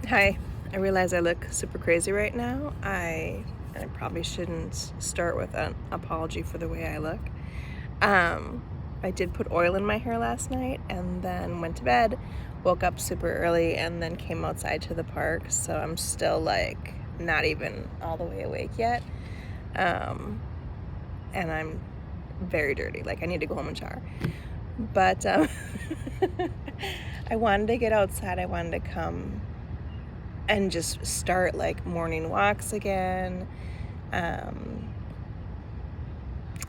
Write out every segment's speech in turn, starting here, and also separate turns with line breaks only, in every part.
Hi, I realize I look super crazy right now. I probably shouldn't start with an apology for the way I look. Um, I did put oil in my hair last night and then went to bed, woke up super early, and then came outside to the park. So I'm still like not even all the way awake yet. Um, and I'm very dirty. Like I need to go home and shower. But I wanted to get outside. I wanted to come and just start like morning walks again.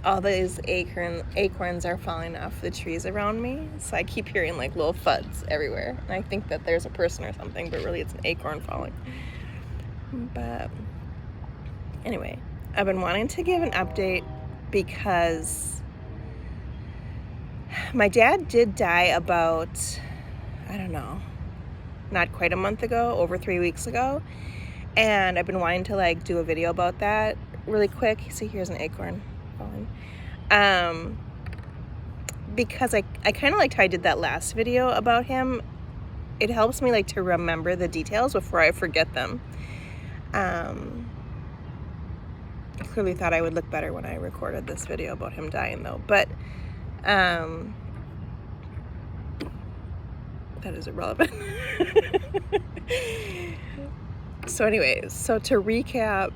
All these acorns are falling off the trees around me, so I keep hearing like little thuds everywhere, and I think that there's a person or something, but really it's an acorn falling. But anyway, I've been wanting to give an update because my dad did die about, I don't know, not quite a month ago, over 3 weeks ago. And I've been wanting to like do a video about that really quick. See, here's an acorn falling. Because I kind of liked how I did that last video about him. It helps me like to remember the details before I forget them. I clearly thought I would look better when I recorded this video about him dying though, but that is irrelevant. So anyways, so to recap,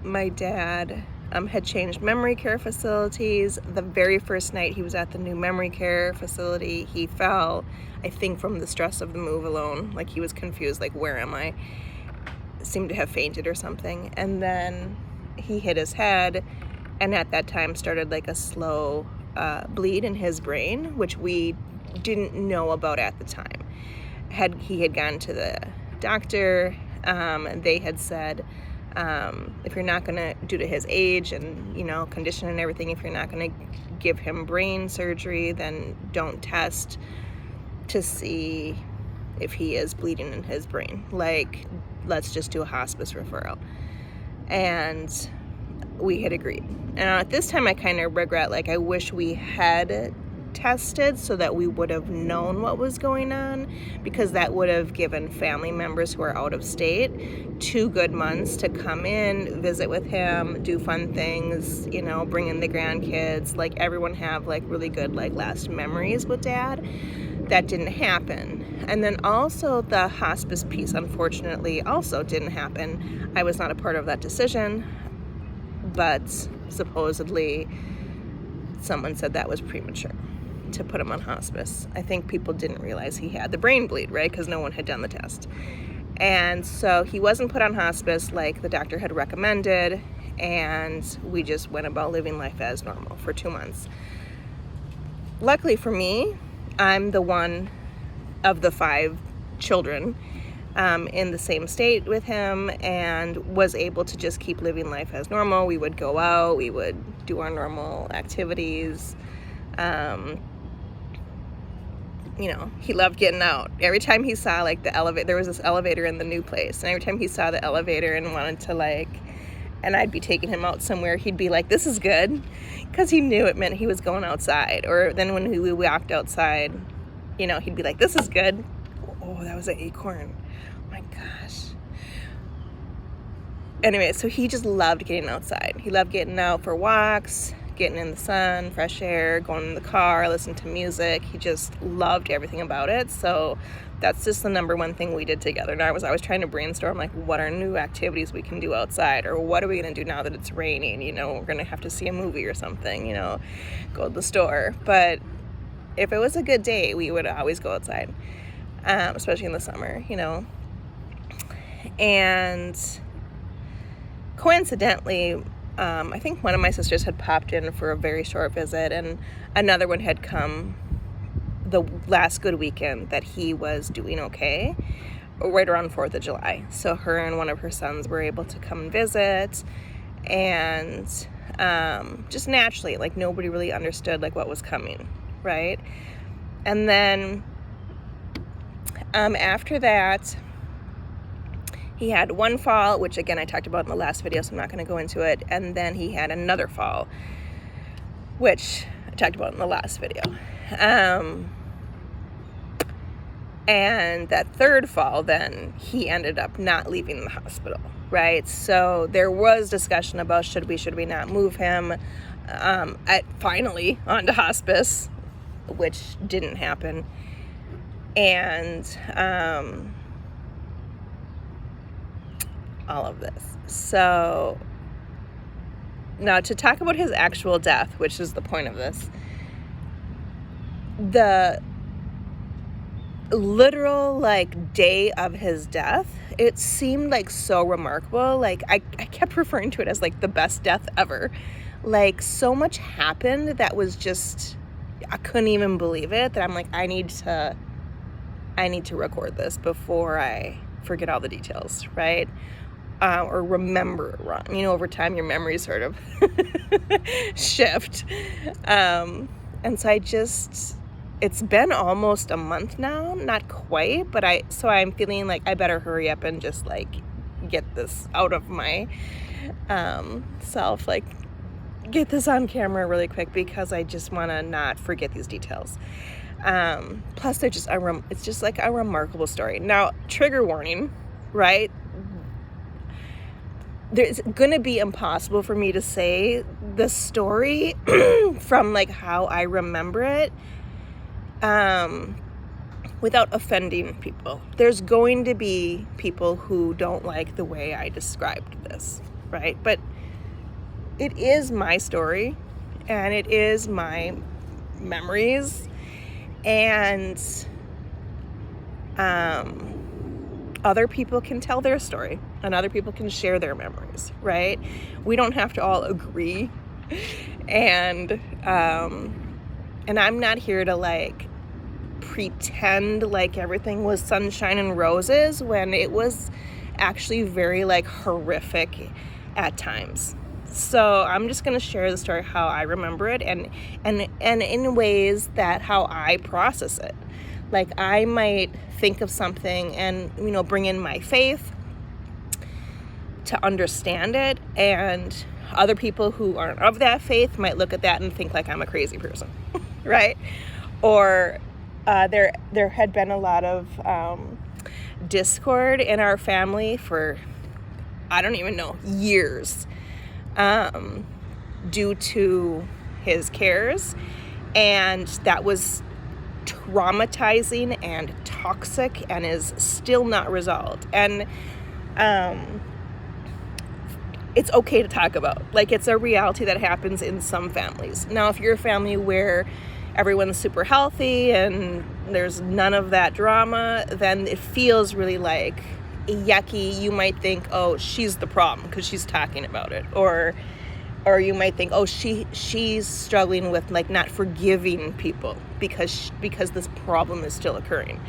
my dad had changed memory care facilities. The very first night he was at the new memory care facility, he fell, I think from the stress of the move alone. Like he was confused, like, where am I? Seemed to have fainted or something. And then he hit his head, and at that time started like a slow bleed in his brain, which we didn't know about at the time. He had gone to the doctor. They had said, if you're not going to, due to his age and, condition and everything, if you're not going to give him brain surgery, then don't test to see if he is bleeding in his brain. Like, let's just do a hospice referral. And we had agreed. And at this time, I kind of regret, like, I wish we had tested so that we would have known what was going on, because that would have given family members who are out of state 2 good months to come in, visit with him, do fun things, bring in the grandkids, like everyone have like really good like last memories with dad. That didn't happen. And then also the hospice piece, unfortunately, also didn't happen. I was not a part of that decision, but supposedly someone said that was premature to put him on hospice. I think people didn't realize he had the brain bleed, right? Because no one had done the test. And so he wasn't put on hospice like the doctor had recommended, and we just went about living life as normal for 2 months. Luckily for me, I'm the one of the 5 children in the same state with him, and was able to just keep living life as normal. We would go out, we would do our normal activities. He loved getting out. Every time he saw like the elevator, there was this elevator in the new place, and every time he saw the elevator and wanted to and I'd be taking him out somewhere, he'd be like, this is good, because he knew it meant he was going outside. Or then when we walked outside, he'd be like, this is good. Oh, that was an acorn. Oh my gosh. Anyway, so he just loved getting outside. He loved getting out for walks, getting in the sun, fresh air, going in the car, listening to music. He just loved everything about it. So that's just the number one thing we did together. And I was always trying to brainstorm, like, what are new activities we can do outside? Or what are we going to do now that it's raining? We're going to have to see a movie or something, go to the store. But if it was a good day, we would always go outside, especially in the summer, And coincidentally, I think one of my sisters had popped in for a very short visit, and another one had come the last good weekend that he was doing okay, right around 4th of July. So her and one of her sons were able to come and visit, and just naturally, like, nobody really understood like what was coming, right? And then after that, he had one fall, which again I talked about in the last video, so I'm not going to go into it. And then he had another fall, which I talked about in the last video. And that third fall, then he ended up not leaving the hospital, right? So there was discussion about should we not move him finally onto hospice, which didn't happen. And all of this. So now to talk about his actual death, which is the point of this, the literal day of his death, it seemed so remarkable. I kept referring to it as the best death ever. So much happened that was just, I couldn't even believe it, that I'm I need to record this before I forget all the details, right? Or remember it wrong. Over time your memories sort of shift. And so it's been almost a month now, not quite, but I'm feeling I better hurry up and just get this out of my self, get this on camera really quick, because I just want to not forget these details. Plus they're just it's just a remarkable story. Now, trigger warning, right? It's going to be impossible for me to say the story from how I remember it without offending people. There's going to be people who don't like the way I described this, right? But it is my story, and it is my memories, and other people can tell their story, and other people can share their memories, right? We don't have to all agree, and I'm not here to pretend everything was sunshine and roses when it was actually very horrific at times. So I'm just going to share the story how I remember it, and in ways that how I process it. I might think of something and bring in my faith to understand it, and other people who aren't of that faith might look at that and think I'm a crazy person, right? Or there had been a lot of discord in our family for, I don't even know, years, due to his cares, and that was traumatizing and toxic and is still not resolved. And it's okay to talk about. It's a reality that happens in some families. Now, if you're a family where everyone's super healthy and there's none of that drama, then it feels really yucky. You might think, oh, she's the problem because she's talking about it, or you might think, oh, she's struggling with not forgiving people because this problem is still occurring.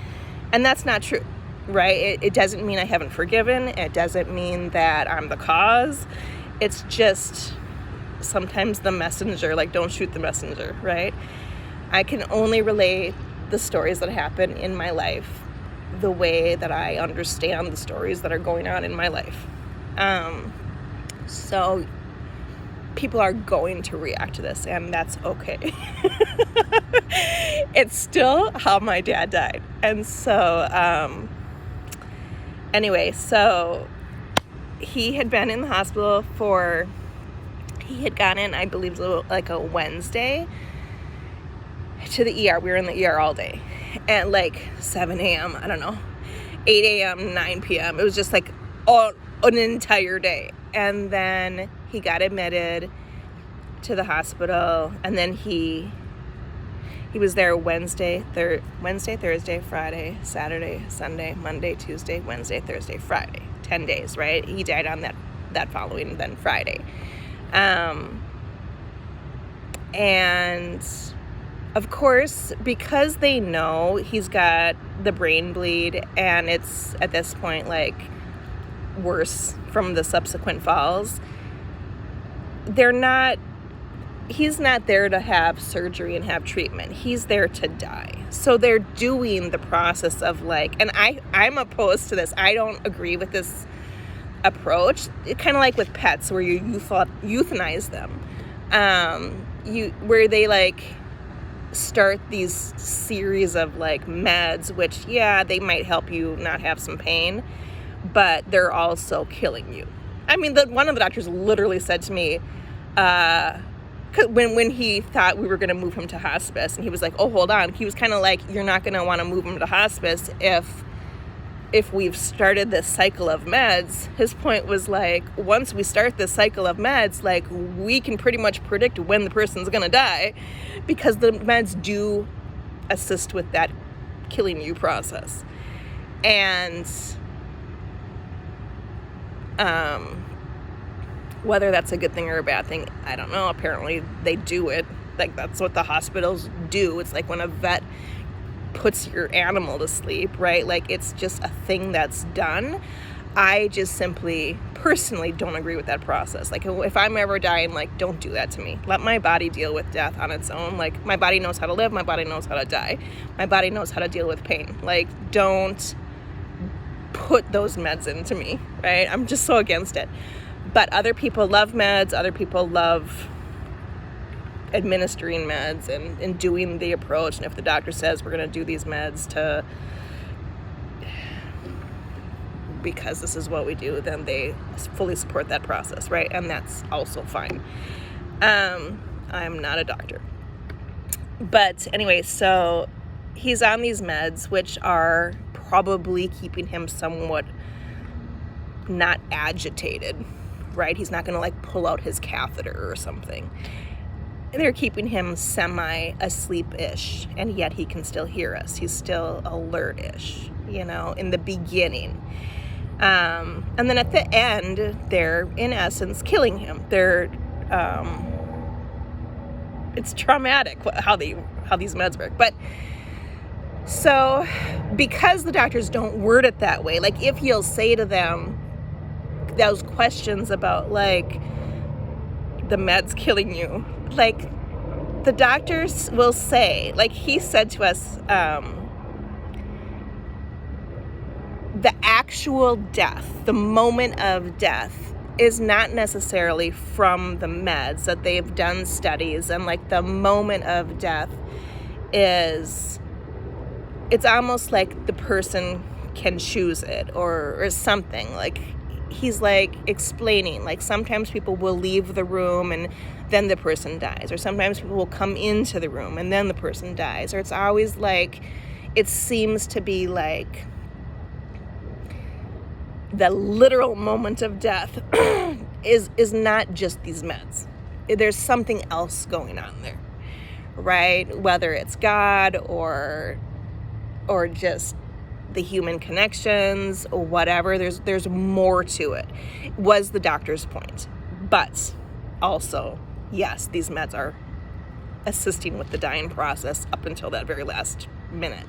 And that's not true, right? It doesn't mean I haven't forgiven. It doesn't mean that I'm the cause. It's just sometimes the messenger, don't shoot the messenger, right? I can only relay the stories that happen in my life the way that I understand the stories that are going on in my life. So people are going to react to this, and that's okay. It's still how my dad died. And so, anyway, so he had been in the hospital he had gone in, I believe, a Wednesday to the ER. We were in the ER all day at 7 a.m. I don't know, 8 a.m., 9 p.m. It was just an entire day. And then he got admitted to the hospital, and then he was there Wednesday, Thursday, Friday, Saturday, Sunday, Monday, Tuesday, Wednesday, Thursday, Friday. 10 days, right? He died on that following then Friday. And of course, because they know he's got the brain bleed, and it's at this point worse from the subsequent falls, he's not there to have surgery and have treatment. He's there to die. So they're doing the process of and I'm opposed to this. I don't agree with this approach. Kind of with pets, where you euthanize them. Where they start these series of like meds, which, yeah, they might help you not have some pain, but they're also killing you. I mean, one of the doctors literally said to me, when he thought we were going to move him to hospice, and he was like, oh, hold on. He was kind of like, you're not going to want to move him to hospice if we've started this cycle of meds. His point was like, once we start this cycle of meds, like, we can pretty much predict when the person's going to die, because the meds do assist with that killing you process. And whether that's a good thing or a bad thing, I don't know. Apparently they do it. Like, that's what the hospitals do. It's like when a vet puts your animal to sleep, right? Like, it's just a thing that's done. I just simply, personally, don't agree with that process. Like, if I'm ever dying, like, don't do that to me. Let my body deal with death on its own. Like, my body knows how to live. My body knows how to die. My body knows how to deal with pain. Like, don't put those meds into me, right? I'm just so against it. But other people love meds. Other people love administering meds and doing the approach. And if the doctor says we're going to do these meds because this is what we do, then they fully support that process, right? And that's also fine. I'm not a doctor. But anyway, so he's on these meds, which are probably keeping him somewhat not agitated, right? He's not going to like pull out his catheter or something. And they're keeping him semi-asleep-ish, and yet he can still hear us. He's still alert-ish, in the beginning. And then at the end, they're, in essence, killing him. It's traumatic how these meds work. But so, because the doctors don't word it that way, like, if you'll say to them those questions about, like, the meds killing you, like, the doctors will say, like he said to us, the actual death, the moment of death, is not necessarily from the meds. That they've done studies, and like the moment of death is, it's almost like the person can choose it or something. Like, he's like explaining, like, sometimes people will leave the room and then the person dies, or sometimes people will come into the room and then the person dies, or it's always like, it seems to be like the literal moment of death is not just these meds. There's something else going on there, right? Whether it's God or just the human connections or whatever, there's more to it, was the doctor's point. But also, yes, these meds are assisting with the dying process up until that very last minute.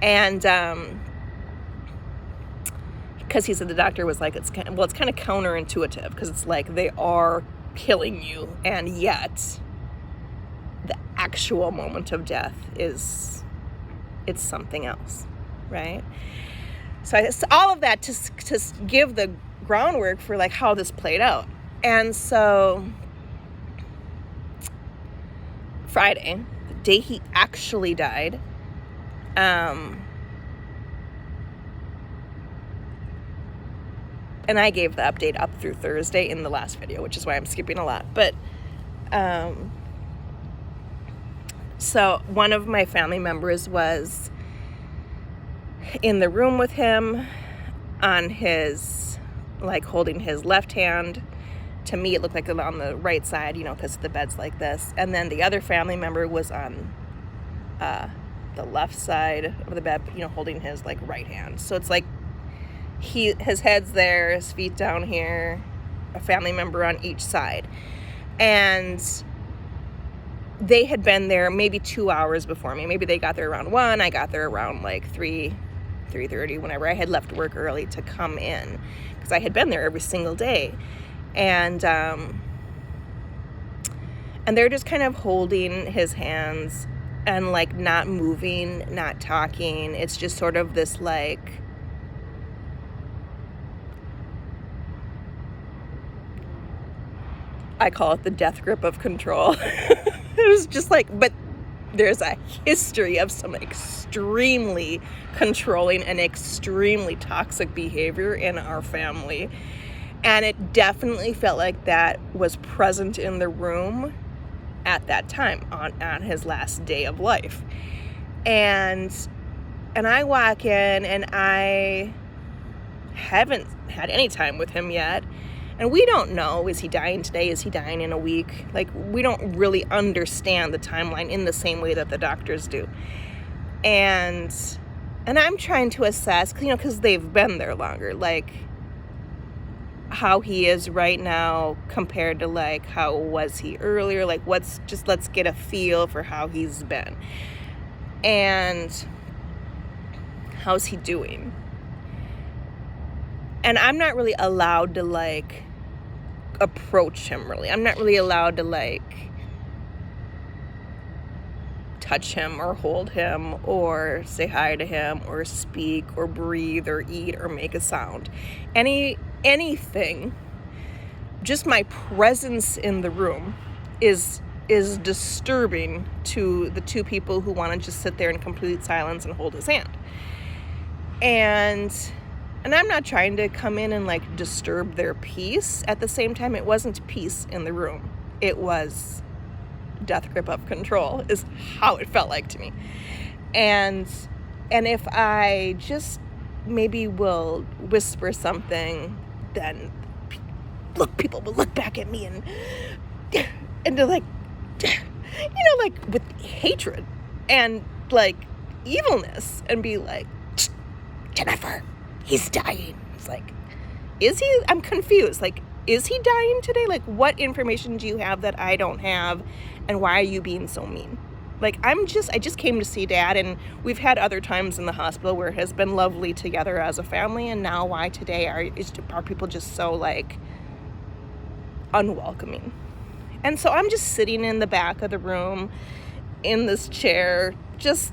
And because he said, the doctor was like, it's kind of counterintuitive, because it's like they are killing you, and yet the actual moment of death it's something else, right? So all of that to give the groundwork for like how this played out. And so Friday, the day he actually died, and I gave the update up through Thursday in the last video, which is why I'm skipping a lot. But so one of my family members was in the room with him, on his, like, holding his left hand. To me, it looked like on the right side, because the bed's like this. And then the other family member was on the left side of the bed, holding his, like, right hand. So it's like his head's there, his feet down here, a family member on each side. And they had been there maybe 2 hours before me. Maybe they got there around 1. I got there around like 3:30, whenever I had left work early to come in, because I had been there every single day. And they're just kind of holding his hands and like not moving, not talking. It's just sort of this, like, I call it the death grip of control. It was just like, but there's a history of some extremely controlling and extremely toxic behavior in our family. And it definitely felt like that was present in the room at that time on his last day of life. And I walk in and I haven't had any time with him yet. And we don't know, is he dying today? Is he dying in a week? Like, we don't really understand the timeline in the same way that the doctors do. And I'm trying to assess, because they've been there longer, like, how he is right now compared to, like, how was he earlier? Like, let's get a feel for how he's been. And how's he doing? And I'm not really allowed to, like, approach him, really. I'm not really allowed to, like, touch him or hold him or say hi to him or speak or breathe or eat or make a sound. Anything. Just my presence in the room is disturbing to the two people who want to just sit there in complete silence and hold his hand. And I'm not trying to come in and, like, disturb their peace. At the same time, it wasn't peace in the room. It was death grip of control is how it felt like to me. And if I just maybe will whisper something, then people will look back at me and they're like, like with hatred and, like, evilness, and be like, Jennifer, he's dying. It's like, is he? I'm confused. Like, is he dying today? Like, what information do you have that I don't have? And why are you being so mean? Like, I just came to see Dad, and we've had other times in the hospital where it has been lovely together as a family. And now why today are people just so, like, unwelcoming? And so I'm just sitting in the back of the room in this chair, just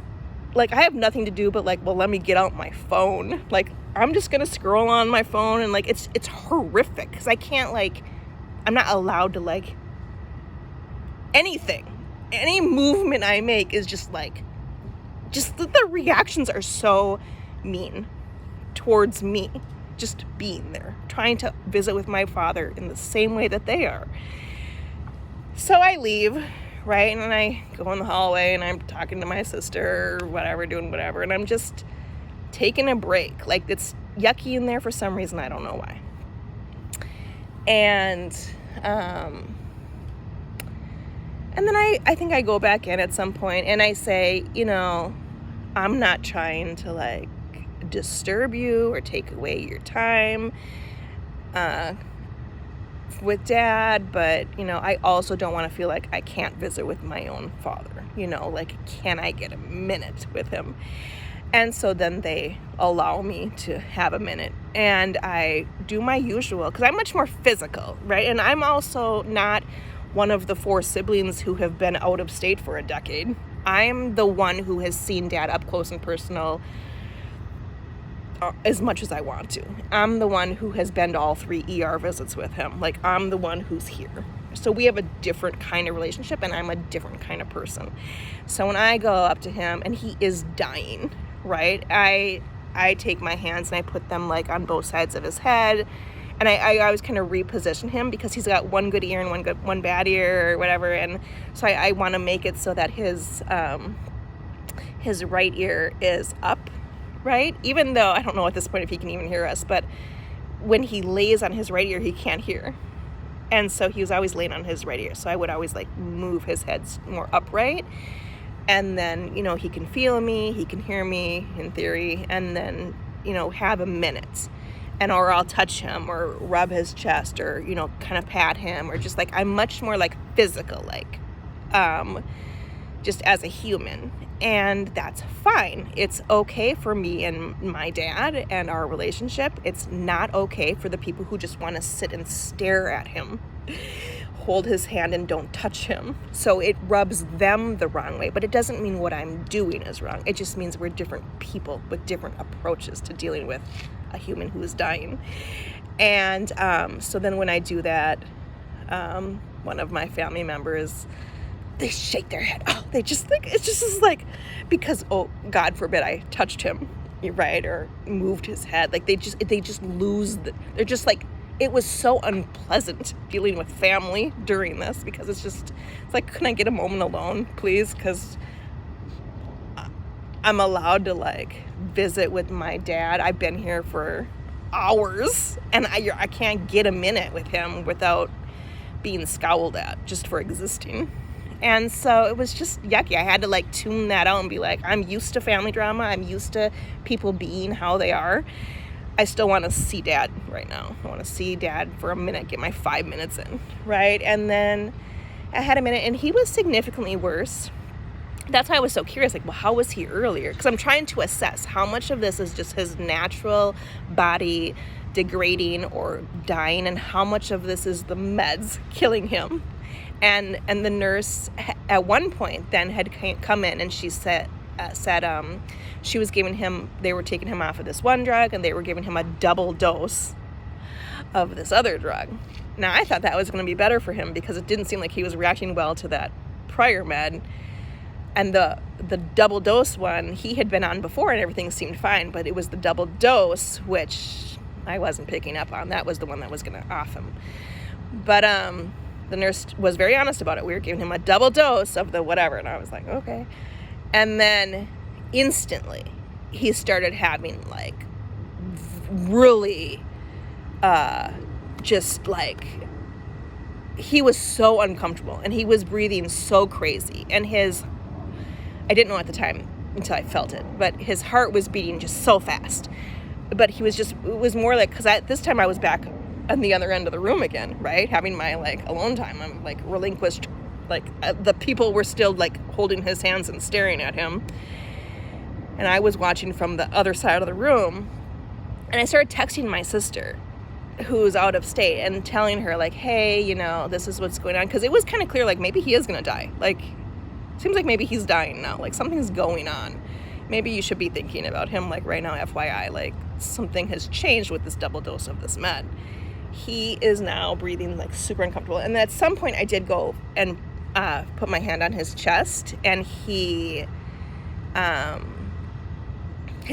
like, I have nothing to do but, like, well, let me get out my phone. Like, I'm just gonna scroll on my phone, and, like, it's horrific because I can't, like, I'm not allowed to, like, anything. Any movement I make is just the reactions are so mean towards me, just being there, trying to visit with my father in the same way that they are. So I leave, right? And I go in the hallway and I'm talking to my sister or whatever, doing whatever. And I'm just taking a break. Like, it's yucky in there for some reason. I don't know why. And then I think I go back in at some point and I say, I'm not trying to, like, disturb you or take away your time with Dad, but, I also don't want to feel like I can't visit with my own father. Like, can I get a minute with him? And so then they allow me to have a minute, and I do my usual, because I'm much more physical, right? And I'm also not one of the 4 siblings who have been out of state for a decade. I'm the one who has seen Dad up close and personal as much as I want to. I'm the one who has been to all 3 ER visits with him. Like, I'm the one who's here. So we have a different kind of relationship, and I'm a different kind of person. So when I go up to him and he is dying, right, I take my hands and I put them, like, on both sides of his head, and I always kind of reposition him because he's got one good ear and one bad ear or whatever. And so I want to make it so that his right ear is up, right? Even though I don't know at this point if he can even hear us, but when he lays on his right ear, he can't hear. And so he was always laying on his right ear. So I would always, like, move his head more upright. And then, he can feel me, he can hear me in theory, and then, have a minute. Or I'll touch him or rub his chest or, kind of pat him, or just, like, I'm much more, like, physical, like, just as a human. And that's fine. It's okay for me and my dad and our relationship. It's not okay for the people who just want to sit and stare at him, hold his hand, and don't touch him. So it rubs them the wrong way, but it doesn't mean what I'm doing is wrong. It just means we're different people with different approaches to dealing with a human who is dying. And so then when I do that, one of my family members they shake their head. Oh, they just think it's just like, because, oh, God forbid I touched him, right, or moved his head. Like they just lose. They're just like, it was so unpleasant dealing with family during this, because it's like, can I get a moment alone, please? Because I'm allowed to like visit with my dad. I've been here for hours, and I can't get a minute with him without being scowled at just for existing. And so it was just yucky. I had to like tune that out and be like, I'm used to family drama. I'm used to people being how they are. I still want to see Dad right now. I want to see Dad for a minute, get my 5 minutes in, right? And then I had a minute, and he was significantly worse. That's why I was so curious, like, well, how was he earlier? Because I'm trying to assess how much of this is just his natural body degrading or dying, and how much of this is the meds killing him. And the nurse at one point then had come in, and she said she was giving him, they were taking him off of this one drug, and they were giving him a double dose of this other drug. Now, I thought that was going to be better for him, because it didn't seem like he was reacting well to that prior med. And the double dose one, he had been on before and everything seemed fine, but it was the double dose, which I wasn't picking up on. That was the one that was going to off him. But the nurse was very honest about it. We were giving him a double dose of the whatever, and I was like, okay. And then instantly he started having like really just like, he was so uncomfortable, and he was breathing so crazy, and I didn't know at the time until I felt it, but his heart was beating just so fast. But it was more like, because this time I was back on the other end of the room again, right? Having my like alone time. I'm like relinquished, like the people were still like holding his hands and staring at him. And I was watching from the other side of the room. And I started texting my sister, who's out of state, and telling her like, hey, this is what's going on. Because it was kind of clear, like, maybe he is going to die. Like, seems like maybe he's dying now. Like, something's going on. Maybe you should be thinking about him, like, right now, FYI. Like, something has changed with this double dose of this med. He is now breathing, like, super uncomfortable. And at some point, I did go and put my hand on his chest, and his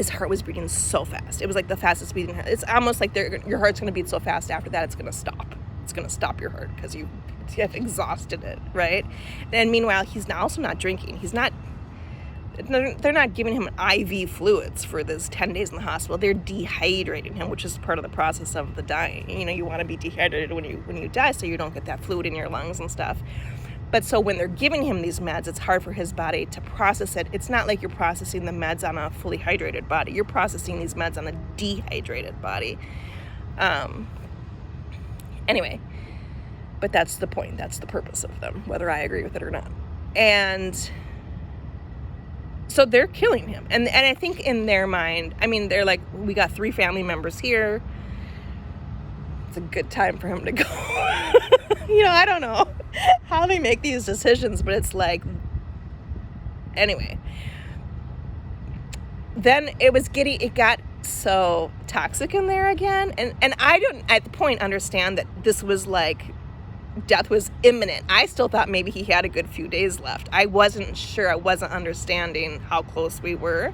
heart was beating so fast. It was, like, the fastest beating. It's almost like your heart's going to beat so fast after that, it's going to stop. It's going to stop your heart because you have exhausted it, right? And meanwhile, he's also not drinking. They're not giving him IV fluids for this 10 days in the hospital. They're dehydrating him, which is part of the process of the dying. You want to be dehydrated when you die, so you don't get that fluid in your lungs and stuff. But so when they're giving him these meds, it's hard for his body to process it. It's not like you're processing the meds on a fully hydrated body. You're processing these meds on a dehydrated body. Anyway, but that's the point. That's the purpose of them, whether I agree with it or not. And so they're killing him. And I think in their mind, they're like, we got 3 family members here. It's a good time for him to go. I don't know how they make these decisions, but it's like, anyway. Then it got so toxic in there again. And I didn't, at the point, understand that this was like, death was imminent. I still thought maybe he had a good few days left. I wasn't sure. I wasn't understanding how close we were.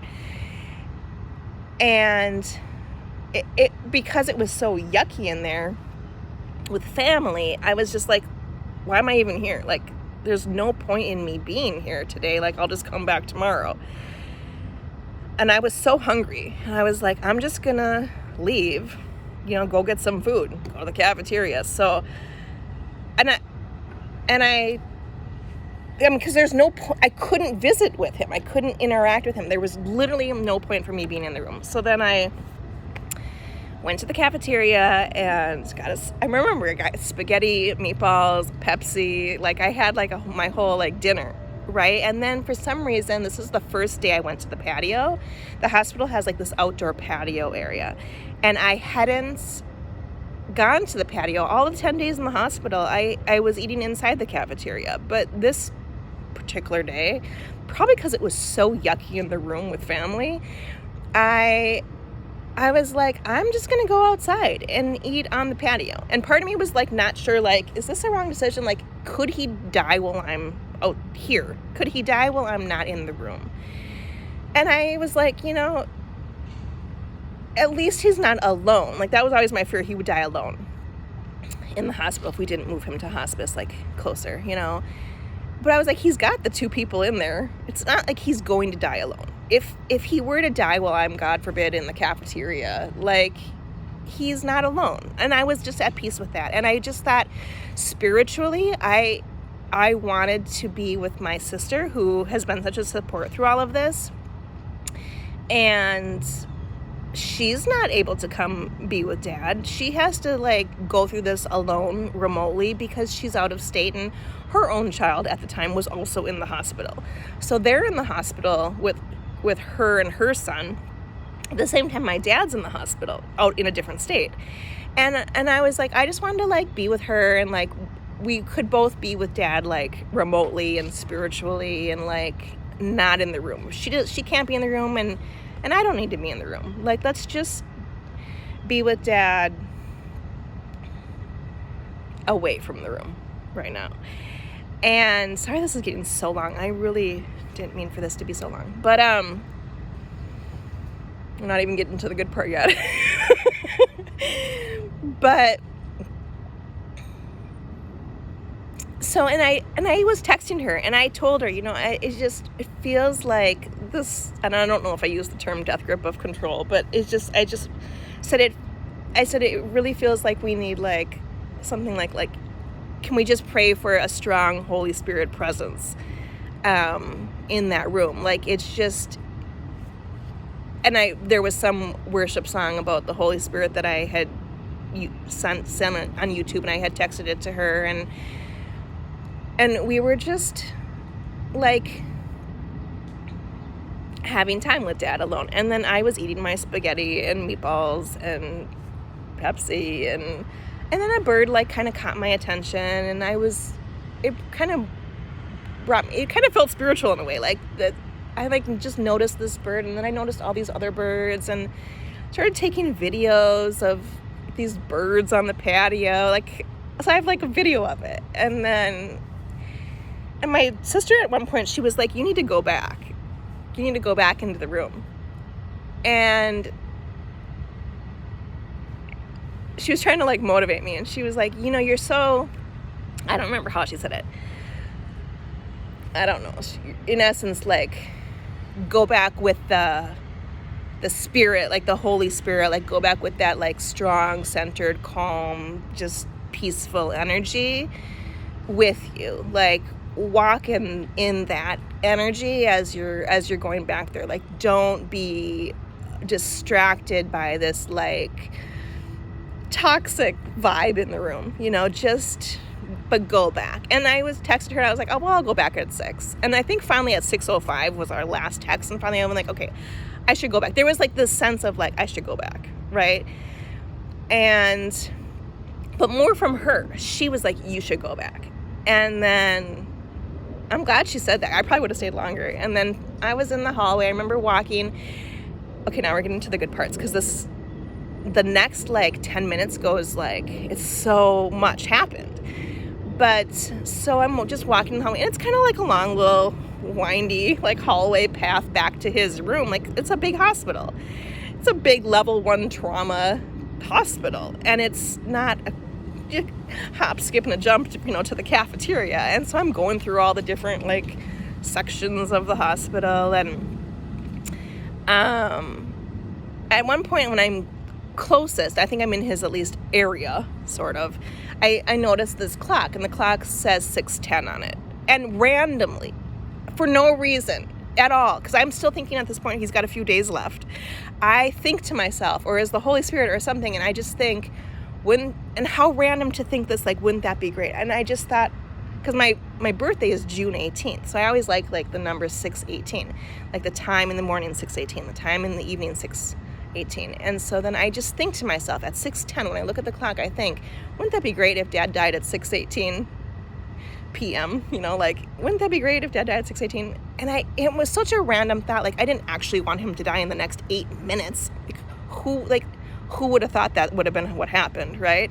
And it because it was so yucky in there with family, I was just like, why am I even here? Like, there's no point in me being here today. Like, I'll just come back tomorrow. And I was so hungry. And I was like, I'm just gonna leave, go get some food, go to the cafeteria. So, because there's no point, I couldn't visit with him. I couldn't interact with him. There was literally no point for me being in the room. So then I went to the cafeteria and I remember I got spaghetti, meatballs, Pepsi. Like, I had like my whole like dinner, right? And then for some reason, this was the first day I went to the patio. The hospital has like this outdoor patio area, and I hadn't gone to the patio all the 10 days in the hospital. I was eating inside the cafeteria, but this particular day, probably because it was so yucky in the room with family, I was like, I'm just gonna go outside and eat on the patio. And part of me was like, not sure, like, is this a wrong decision? Like, could he die while I'm out here? Could he die while I'm not in the room? And I was like, at least he's not alone. Like, that was always my fear. He would die alone in the hospital if we didn't move him to hospice, like, closer, But I was like, he's got the 2 people in there. It's not like he's going to die alone. If he were to die while I'm, God forbid, in the cafeteria, like, he's not alone. And I was just at peace with that. And I just thought, spiritually, I wanted to be with my sister, who has been such a support through all of this. And she's not able to come be with Dad. She has to, like, go through this alone remotely because she's out of state, and her own child at the time was also in the hospital. So they're in the hospital with her and her son at the same time my dad's in the hospital, out in a different state. And I was like, I just wanted to, like, be with her, and, like, we could both be with Dad, like, remotely and spiritually, and, like, not in the room. She can't be in the room, and I don't need to be in the room. Like, let's just be with Dad away from the room right now. And sorry, this is getting so long. I really didn't mean for this to be so long. But I'm not even getting to the good part yet. But so, and I was texting her, and I told her, it feels like this, and I don't know if I used the term death grip of control, but I just said it. I said it really feels like we need, like, something like can we just pray for a strong Holy Spirit presence in that room? Like, it's just, and there was some worship song about the Holy Spirit that I had sent on YouTube, and I had texted it to her, and we were just, like, having time with Dad alone. And then I was eating my spaghetti and meatballs and Pepsi, and then a bird, like, kind of caught my attention, and it kind of felt spiritual in a way, like, that I, like, just noticed this bird, and then I noticed all these other birds, and started taking videos of these birds on the patio, like, so I have, like, a video of it. And my sister at one point, she was like, you need to go back into the room. And she was trying to, like, motivate me, and she was like, you're so, I don't remember how she said it. I don't know. In essence, like, go back with the Spirit, like the Holy Spirit, like, go back with that, like, strong, centered, calm, just peaceful energy with you. Like, walk in that energy as you're going back there. Like, don't be distracted by this, like, toxic vibe in the room, but go back. And I was texting her, and I was like, oh, well, I'll go back at 6. And I think finally at 6:05 was our last text, and finally I was like, okay, I should go back. There was, like, this sense of, like, I should go back, right? But more from her. She was like, you should go back. And then I'm glad she said that. I probably would have stayed longer. And then I was in the hallway. I remember walking. Okay, now we're getting to the good parts, because the next, like, 10 minutes goes, like, it's so much happened. But so I'm just walking the hallway, and it's kind of like a long little windy, like, hallway path back to his room. Like, it's a big hospital. It's a big level 1 trauma hospital, and it's not a hop, skip, and a jump to the cafeteria. And so I'm going through all the different, like, sections of the hospital, and at one point when I'm closest, I think I'm in his, at least, area, sort of, I noticed this clock, and the clock says 6:10 on it. And randomly, for no reason at all, because I'm still thinking at this point he's got a few days left, I think to myself, or is the Holy Spirit or something, and I just think, and how random to think this, like, wouldn't that be great? And I just thought, because my birthday is June 18th, so I always like the number 6:18, like the time in the morning 6:18, the time in the evening 6:18. And so then I just think to myself at 6:10, when I look at the clock, I think, wouldn't that be great if Dad died at 6:18 p.m.? Like, wouldn't that be great if Dad died at 6:18? And it was such a random thought. Like, I didn't actually want him to die in the next 8 minutes. Like, who would have thought that would have been what happened, right?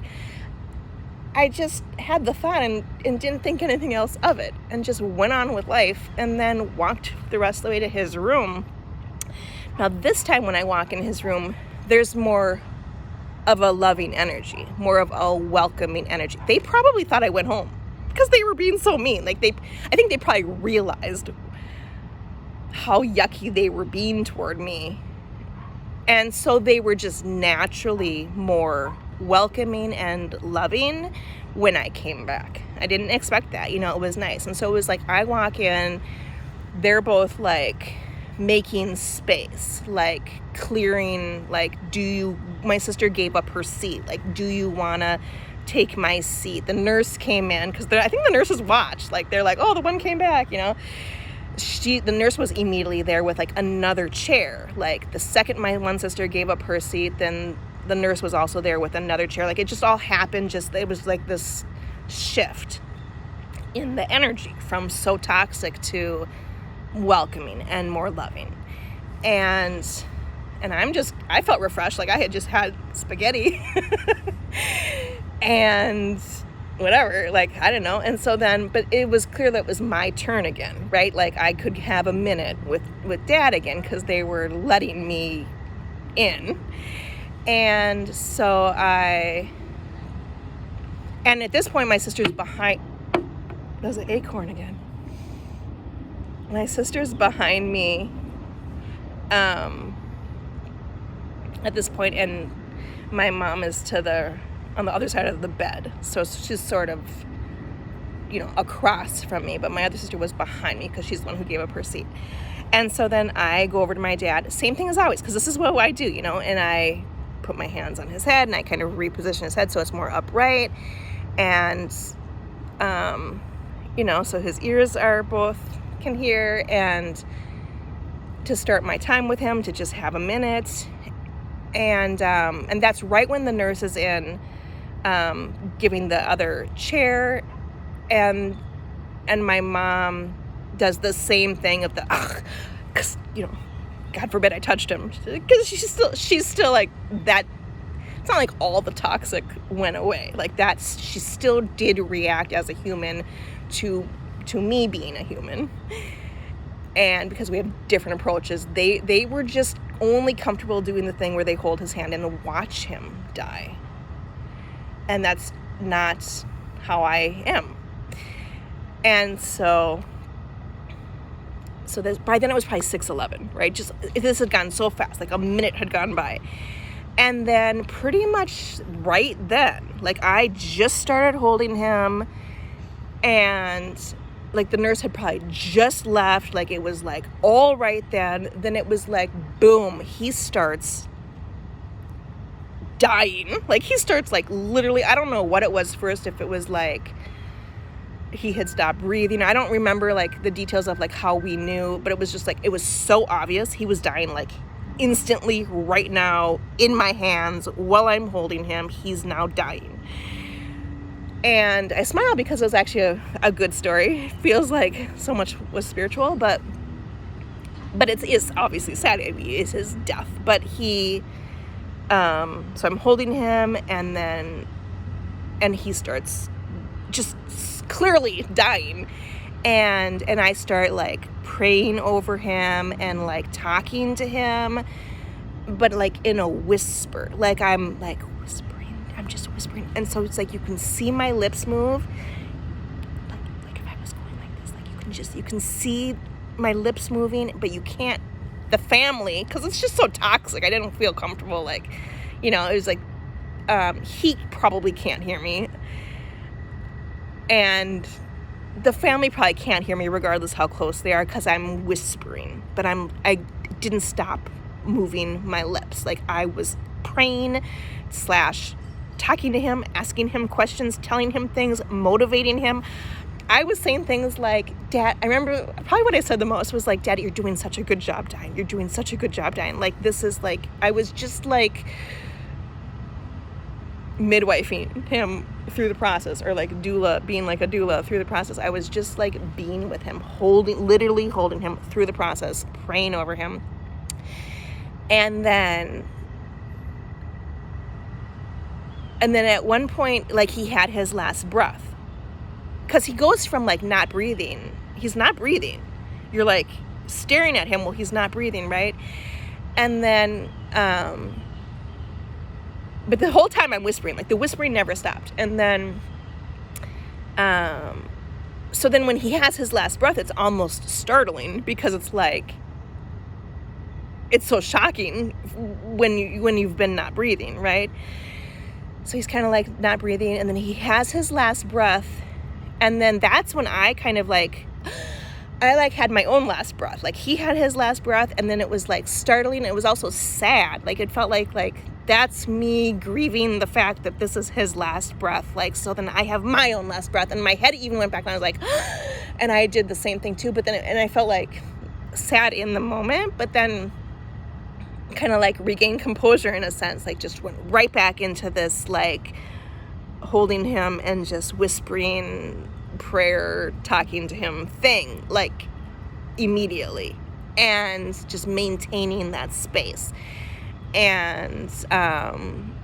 I just had the thought and didn't think anything else of it, and just went on with life, and then walked the rest of the way to his room. Now this time when I walk in his room, there's more of a loving energy, more of a welcoming energy. They probably thought I went home because they were being so mean. Like I think they probably realized how yucky they were being toward me. And so they were just naturally more welcoming and loving when I came back. I didn't expect that, you know, it was nice. And so it was like, I walk in, they're both like making space, like clearing, like, my sister gave up her seat. Like, do you want to take my seat? The nurse came in, because I think the nurses watched, like, they're like, oh, the one came back, you know. The nurse was immediately there with like another chair. Like the second my one sister gave up her seat, then the nurse was also there with another chair. Like it just all happened. It was like this shift in the energy from so toxic to welcoming and more loving. And I felt refreshed. Like I had just had spaghetti and whatever, like, I don't know. And so then, but it was clear that it was my turn again, right? Like I could have a minute with Dad again, because they were letting me in. And so and at this point, my sister's behind. There's an acorn again. My sister's behind me at this point, and my mom is on the other side of the bed. So she's sort of, you know, across from me, but my other sister was behind me because she's the one who gave up her seat. And so then I go over to my dad, same thing as always, because this is what I do, you know, and I put my hands on his head and I kind of reposition his head so it's more upright. And, you know, so his ears are both can hear, and to start my time with him, to just have a minute. And that's right when the nurse is in, giving the other chair, and my mom does the same thing of because, you know, God forbid I touched him, because she's still like that. It's not like all the toxic went away. Like she still did react as a human to me being a human. And because we have different approaches, they were just only comfortable doing the thing where they hold his hand and watch him die. And that's not how I am. And so by then it was probably 6:11, right? Just, this had gone so fast, like a minute had gone by. And then pretty much right then, like I just started holding him, and like the nurse had probably just left, like it was like all right then it was like boom, he starts dying. Like he starts like literally, I don't know what it was first, if it was like he had stopped breathing. I don't remember like the details of like how we knew, but it was just like, it was so obvious he was dying, like instantly right now in my hands while I'm holding him, he's now dying. And I smile because it was actually a good story. It feels like so much was spiritual, but it's obviously sad. I mean, it's his death, but he, so I'm holding him, and he starts just clearly dying. And I start like praying over him and like talking to him, but like in a whisper, like I'm like whispering, I'm just whispering. And so it's like, you can see my lips move. Like if I was going like this, like you can see my lips moving, but you can't, the family, cause it's just so toxic. I didn't feel comfortable. Like, you know, it was like, he probably can't hear me. And the family probably can't hear me regardless how close they are, because I'm whispering, but I didn't stop moving my lips. Like I was praying / talking to him, asking him questions, telling him things, motivating him. I was saying things like, Dad, I remember probably what I said the most was like, Daddy, you're doing such a good job dying. You're doing such a good job dying. Like, this is like, I was just like midwifing him through the process, or like being like a doula through the process. I was just like being with him, literally holding him through the process, praying over him. And then And then at one point, like, he had his last breath. Because he goes from, like, not breathing. He's not breathing. You're, like, staring at him while he's not breathing, right? And then, but the whole time I'm whispering. Like, the whispering never stopped. And then, so then when he has his last breath, it's almost startling because it's like, it's so shocking when you've been not breathing, right? So he's kind of like not breathing, and then he has his last breath, and then that's when I kind of like, I like had my own last breath. Like, he had his last breath, and then it was like startling. It was also sad. Like, it felt like that's me grieving the fact that this is his last breath. Like, so then I have my own last breath, and my head even went back, and I was like, and I did the same thing too. But then, and I felt like sad in the moment, but then kind of like regained composure in a sense, like just went right back into this, like, holding him and just whispering prayer, talking to him thing, like, immediately, and just maintaining that space. And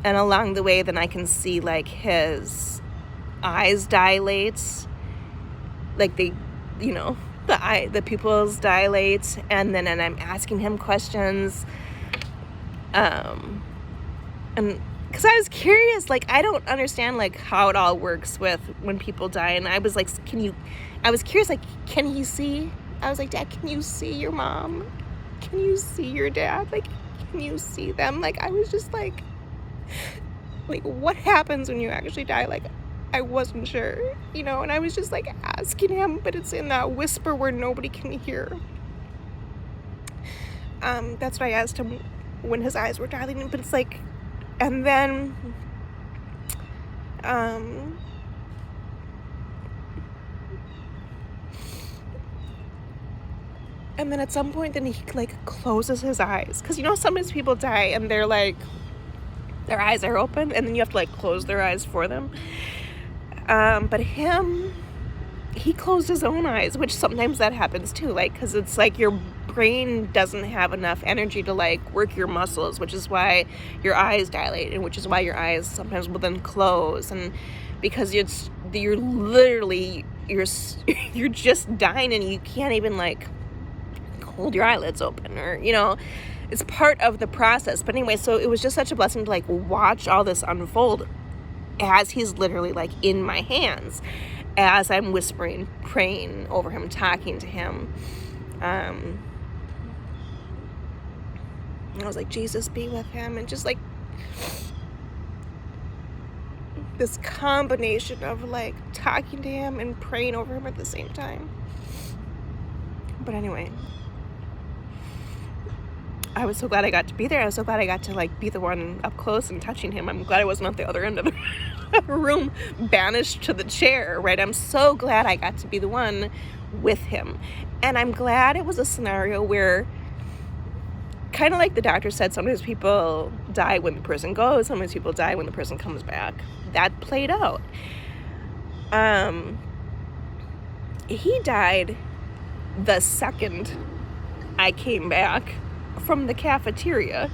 along the way, then I can see, like, his eyes dilate, like they, you know, the pupils dilate, and I'm asking him questions, and because I was curious, like, I don't understand, like, how it all works with when people die, and I was like, I was curious, like, can he see? I was like, Dad, can you see your mom? Can you see your dad? Like, can you see them? Like, I was just like, what happens when you actually die? Like, I wasn't sure, you know, and I was just, like, asking him, but it's in that whisper where nobody can hear. That's what I asked him when his eyes were dilating, but it's like, and then, and then at some point, then he, like, closes his eyes. Because, you know, sometimes people die and they're, like, their eyes are open, and then you have to, like, close their eyes for them. But he closed his own eyes, which sometimes that happens too, like, because it's like your brain doesn't have enough energy to, like, work your muscles, which is why your eyes dilate, and which is why your eyes sometimes will then close, and because you're literally you're just dying, and you can't even, like, hold your eyelids open, or, you know, it's part of the process. But anyway, so it was just such a blessing to, like, watch all this unfold as he's literally, like, in my hands, as I'm whispering, praying over him, talking to him. I was like, Jesus, be with him. And just, like, this combination of, like, talking to him and praying over him at the same time. But anyway, I was so glad I got to be there. I was so glad I got to, like, be the one up close and touching him. I'm glad I wasn't at the other end of the room, banished to the chair, right? I'm so glad I got to be the one with him. And I'm glad it was a scenario where, kind of like the doctor said, sometimes people die when the person goes, sometimes people die when the person comes back. That played out. He died the second I came back from the cafeteria.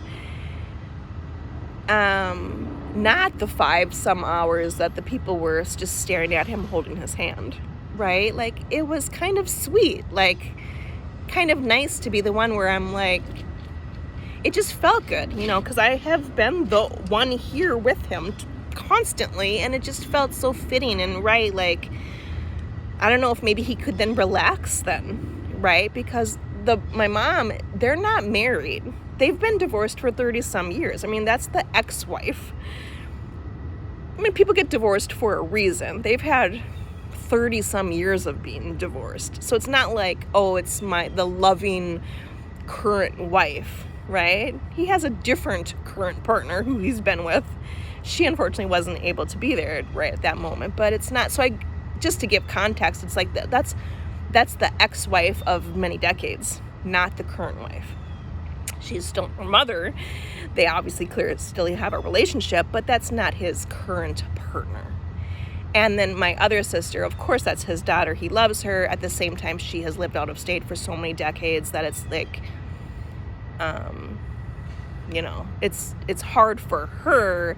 Not the 5 some hours that the people were just staring at him holding his hand, right? Like, it was kind of sweet, like, kind of nice to be the one where I'm like, it just felt good, you know, because I have been the one here with him constantly, and it just felt so fitting and right. Like, I don't know if maybe he could then relax then, right? Because my mom, they're not married. They've been divorced for 30 some years. I mean, that's the ex-wife. I mean, people get divorced for a reason. They've had 30 some years of being divorced. So it's not like, oh, it's the loving current wife, right? He has a different current partner who he's been with. She unfortunately wasn't able to be there right at that moment, but it's not. So just to give context, it's like that's the ex-wife of many decades, not the current wife. She's still her mother. They obviously still have a relationship, but that's not his current partner. And then my other sister, of course, that's his daughter. He loves her. At the same time, she has lived out of state for so many decades that it's like, you know, it's hard for her.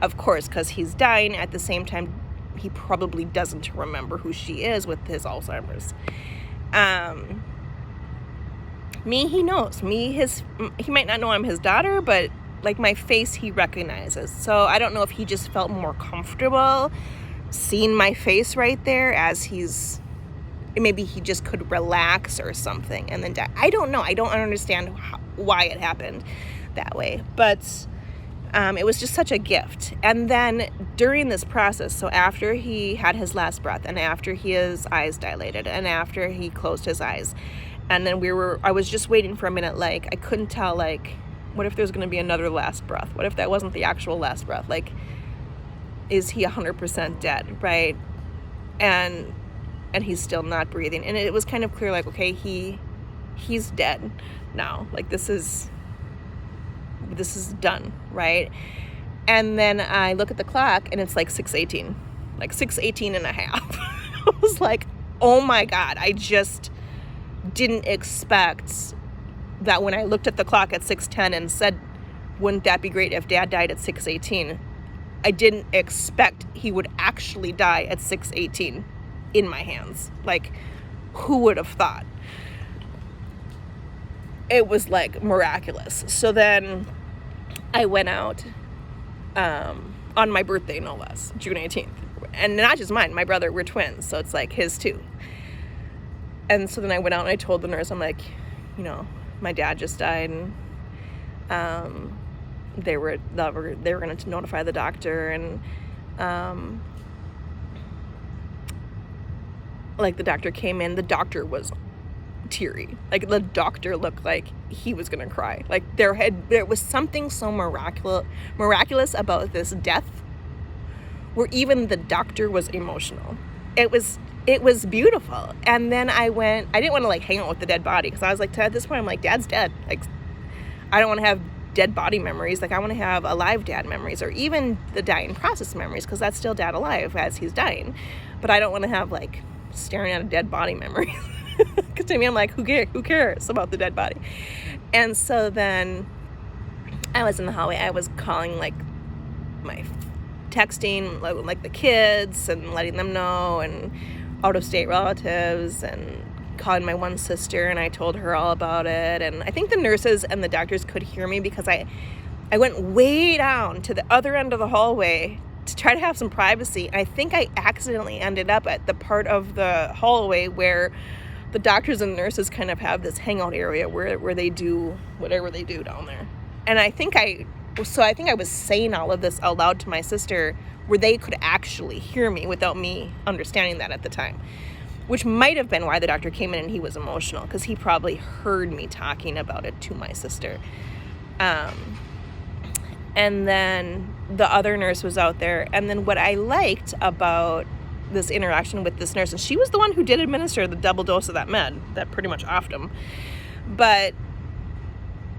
Of course, because he's dying. At the same time, he probably doesn't remember who she is with his Alzheimer's. Me, he knows. He might not know I'm his daughter, but like my face he recognizes. So I don't know if he just felt more comfortable seeing my face right there as maybe he just could relax or something and then die. I don't know. I don't understand why it happened that way. But it was just such a gift. And then during this process, so after he had his last breath and after his eyes dilated and after he closed his eyes, and then I was just waiting for a minute, like I couldn't tell, like, what if there's going to be another last breath? What if that wasn't the actual last breath? Like, is he 100% dead, right? And he's still not breathing. And it was kind of clear, like, okay, he's dead now. Like, this is done, right? And then I look at the clock and it's like 6:18, like 6:18 and a half. I was like, oh my God, I just didn't expect that when I looked at the clock at 6:10 and said, wouldn't that be great if Dad died at 6:18? I didn't expect he would actually die at 6:18 in my hands. Like, who would have thought? It was like miraculous. So then I went out on my birthday, no less, June 18th. And not just mine, my brother, we're twins, so it's like his too. And so then I went out and I told the nurse, I'm like, my dad just died, and they were going to notify the doctor, and like the doctor came in, the doctor was teary. Like, the doctor looked like he was gonna cry. Like, there was something so miraculous about this death, where even the doctor was emotional. It was beautiful. And then I didn't want to like hang out with the dead body, because I was like, at this point I'm like, Dad's dead. Like, I don't want to have dead body memories. Like, I want to have alive dad memories, or even the dying process memories, because that's still Dad alive as he's dying. But I don't want to have like staring at a dead body memory. Because to me, I'm like, who cares about the dead body? And so then I was in the hallway. I was calling, like, texting, like the kids and letting them know, and out-of-state relatives, and calling my one sister, and I told her all about it. And I think the nurses and the doctors could hear me, because I went way down to the other end of the hallway to try to have some privacy. I think I accidentally ended up at the part of the hallway where the doctors and nurses kind of have this hangout area where they do whatever they do down there. And I think I was saying all of this out loud to my sister, where they could actually hear me without me understanding that at the time, which might have been why the doctor came in and he was emotional, because he probably heard me talking about it to my sister. And then the other nurse was out there. And then what I liked about this interaction with this nurse, and she was the one who did administer the double dose of that med that pretty much offed him, but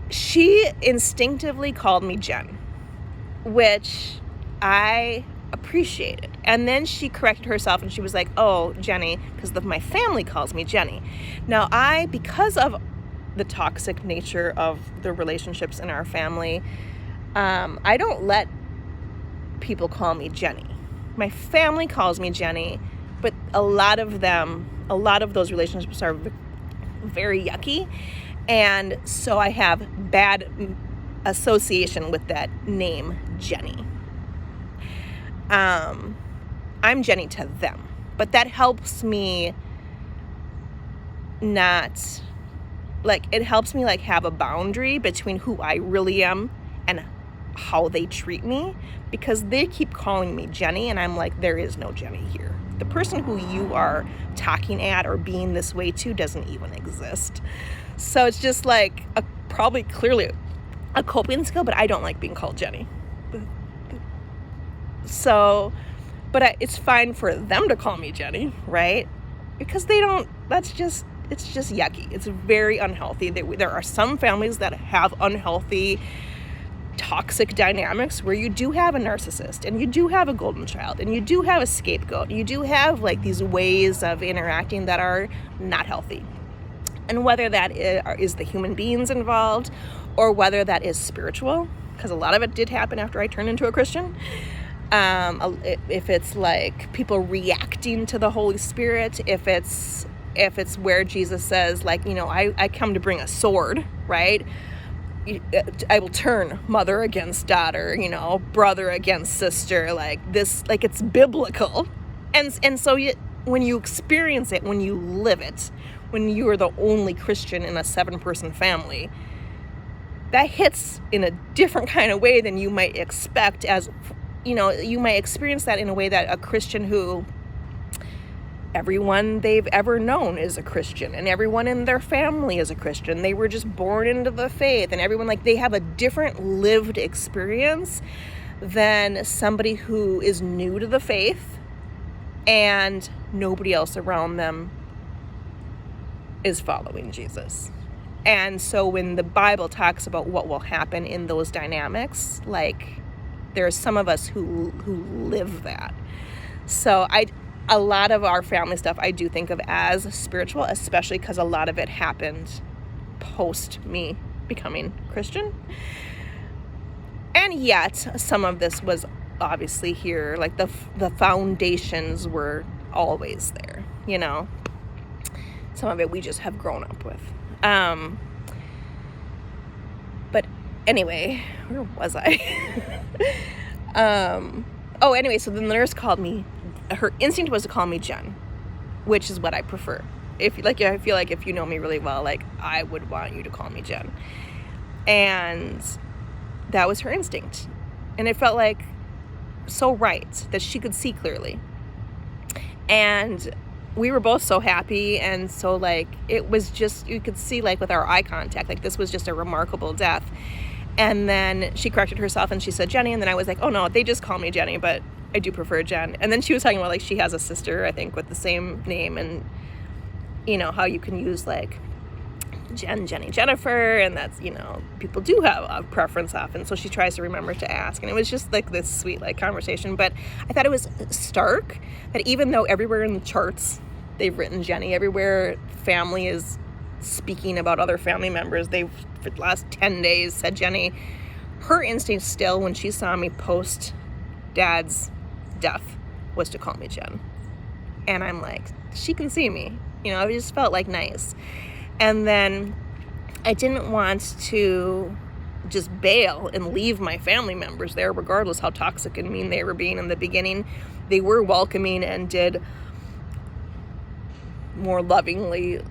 she instinctively called me Jen, which I appreciated. And then she corrected herself and she was like, oh, Jenny, because my family calls me Jenny. Now, because of the toxic nature of the relationships in our family, I don't let people call me Jenny. My family calls me Jenny, but a lot of those relationships are very yucky. And so I have bad association with that name, Jenny. I'm Jenny to them, but that helps me it helps me have a boundary between who I really am and how they treat me, because they keep calling me Jenny, and I'm like, there is no Jenny here. The person who you are talking at or being this way to doesn't even exist. So it's just probably clearly a coping skill, but I don't like being called Jenny. So, but it's fine for them to call me Jenny, right? Because it's just yucky. It's very unhealthy. There are some families that have unhealthy, toxic dynamics where you do have a narcissist, and you do have a golden child, and you do have a scapegoat. You do have these ways of interacting that are not healthy. And whether that is the human beings involved, or whether that is spiritual, because a lot of it did happen after I turned into a Christian. If it's like people reacting to the Holy Spirit, if it's where Jesus says, like, you know, I come to bring a sword, right? I will turn mother against daughter, you know, brother against sister, like this, like it's biblical. And so when you experience it, when you live it, when you are the only Christian in a 7-person family, that hits in a different kind of way than you might expect. As you know, you might experience that in a way that a Christian who everyone they've ever known is a Christian, and everyone in their family is a Christian. They were just born into the faith, and everyone, like, they have a different lived experience than somebody who is new to the faith and nobody else around them is following Jesus. And so when the Bible talks about what will happen in those dynamics, like, there are some of us who live that. So a lot of our family stuff I do think of as spiritual, especially because a lot of it happened post me becoming Christian. And yet some of this was obviously here, like the foundations were always there, you know. Some of it we just have grown up with. But anyway, where was I? Anyway, so the nurse called me. Her instinct was to call me Jen, which is what I prefer. I feel like if you know me really well, like, I would want you to call me Jen. And that was her instinct. And it felt like so right, that she could see clearly. And we were both so happy, and so, like, it was just, you could see, like, with our eye contact, like, this was just a remarkable death. And then she corrected herself and she said Jenny, and then I was like, oh no, they just call me Jenny, but I do prefer Jen. And then she was talking about, like, she has a sister, I think, with the same name, and, you know, how you can use, like, Jen, Jenny, Jennifer, and that's, you know, people do have a preference often, so she tries to remember to ask. And it was just, like, this sweet, like, conversation. But I thought it was stark that even though everywhere in the charts they've written Jenny, everywhere family is speaking about other family members, they've, for the last 10 days, said Jenny, her instinct still, when she saw me post Dad's death, was to call me Jen. And I'm like, she can see me, you know. It just felt like nice. And then I didn't want to just bail and leave my family members there, regardless how toxic and mean they were being in the beginning. They were welcoming and did more lovingly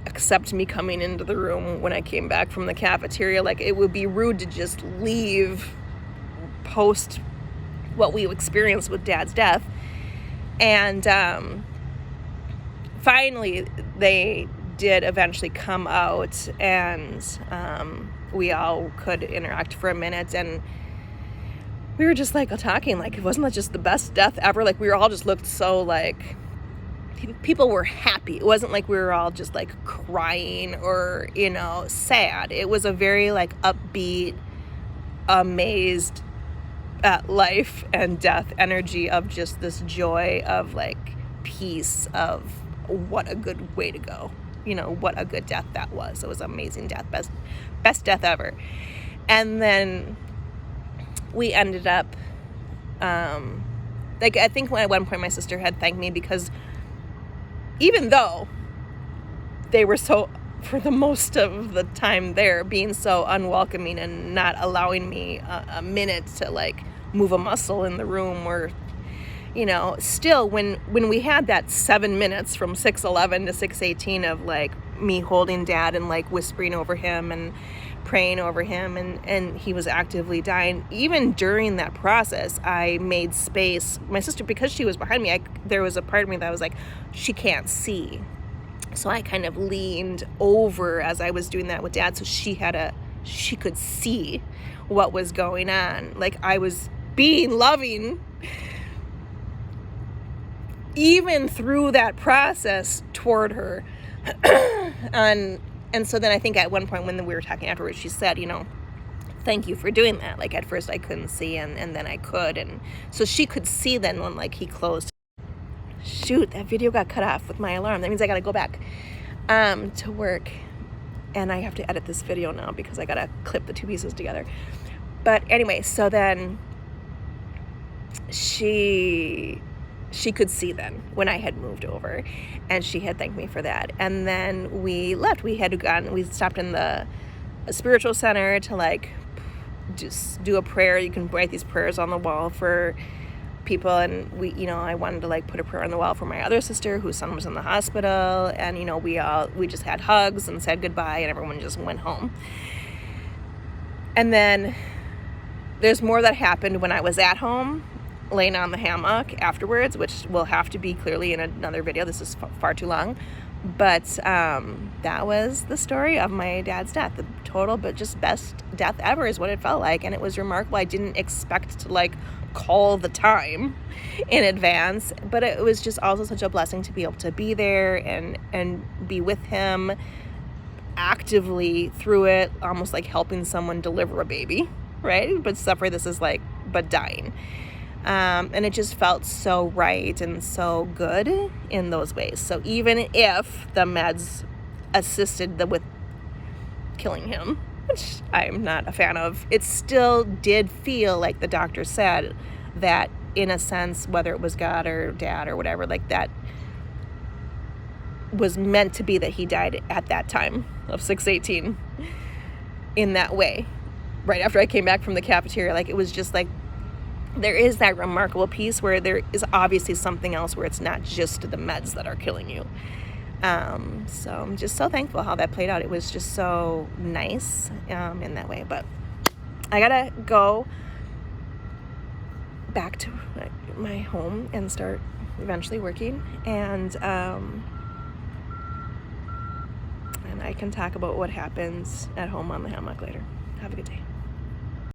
accept me coming into the room when I came back from the cafeteria. Like, it would be rude to just leave post what we experienced with Dad's death. And finally they did eventually come out, and we all could interact for a minute, and we were just, like, talking, like, it wasn't just the best death ever. Like, we were all just looked so, like, people were happy. It wasn't like we were all just, like, crying or, you know, sad. It was a very, like, upbeat, amazed at life and death energy of just this joy of, like, peace, of what a good way to go. You know, what a good death that was. It was an amazing death, best death ever. And then we ended up, like, I think at one point my sister had thanked me, because even though they were so, for the most of the time there, being so unwelcoming and not allowing me a minute to, like, move a muscle in the room, or, you know, still when we had that 7 minutes from 6:11 to 6:18 of, like, me holding Dad and, like, whispering over him and praying over him, and he was actively dying, even during that process, I made space. My sister, because she was behind me, there was a part of me that was like, she can't see. So I kind of leaned over as I was doing that with Dad, so she could see what was going on. Like, I was being loving even through that process toward her. And so then I think at one point when we were talking afterwards, she said, you know, thank you for doing that. Like, at first I couldn't see, and then I could. And so she could see then when, like, he closed. Shoot, that video got cut off with my alarm. That means I got to go back to work. And I have to edit this video now because I got to clip the two pieces together. But anyway, so then she could see then when I had moved over, and she had thanked me for that. And then we left. We stopped in the spiritual center to like just do a prayer. You can write these prayers on the wall for people, and I wanted to like put a prayer on the wall for my other sister whose son was in the hospital, and we just had hugs and said goodbye, and everyone just went home. And then there's more that happened when I was at home laying on the hammock afterwards, which will have to be clearly in another video. This is far too long. But that was the story of my dad's death. The total, but just best death ever is what it felt like. And it was remarkable. I didn't expect to like call the time in advance, but it was just also such a blessing to be able to be there and be with him actively through it, almost like helping someone deliver a baby, right? But suffer this is like, but dying. And it just felt so right and so good in those ways. So even if the meds assisted with killing him, which I'm not a fan of, it still did feel like the doctor said that in a sense, whether it was God or dad or whatever, like that was meant to be that he died at that time of 6/18 in that way. Right after I came back from the cafeteria, like it was just like, there is that remarkable piece where there is obviously something else where it's not just the meds that are killing you. So I'm just so thankful how that played out. It was just so nice in that way. But I gotta go back to my home and start eventually working. And I can talk about what happens at home on the hammock later. Have a good day.